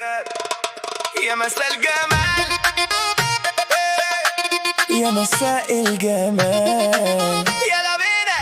يا مساء الجمال، يا مساء الجمال، يلا بينا.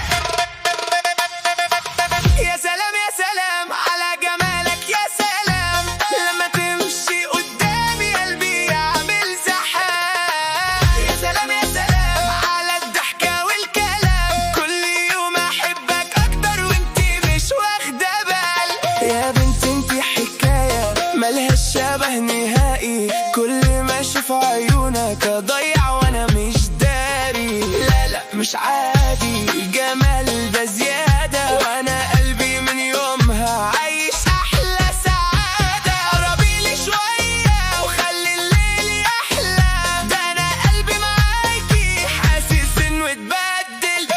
يا سلام يا سلام على جمالك، يا سلام لما تمشي قدامي قلبي يعمل زحام. يا سلام يا سلام على الضحكة والكلام، كل يوم أحبك أكتر وانتي مش واخدة بال. يا بنت انتي حكاية ملهاش شبه نهائي، كل ما اشوف عيونك اضيع وانا مش داري. لا لا مش عادي، الجمال ده زيادة، وانا قلبي من يومها عايش احلى سعادة. قربيلي شوية وخلي الليل احلى، ده انا قلبي معاكي حاسس انه اتبدل.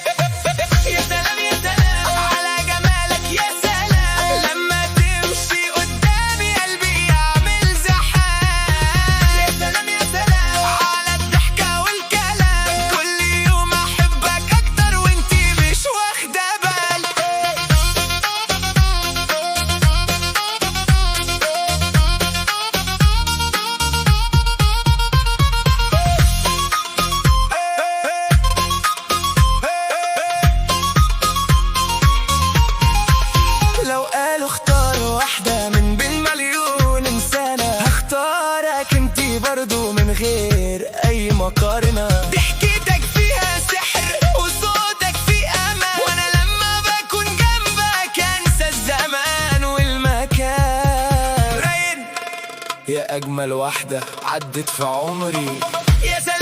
يا سلام يا سلام على جمالك، يا سلام لما تمشي قدامي قلبي يعمل زحام. يا سلام يا سلام على الضحكة والكلام، كل يوم احبك اكتر وانتي مش واخدة بال. لو قالوا اختار واحدة من بين مليون انسانة، هختارك انتي برضو من غير اي مقارنة. ضحكتك فيها سحر وصوتك فيه امان، وانا لما بكون جنبك انسى الزمان والمكان. راين يا اجمل واحدة عدت في عمري. يا سلام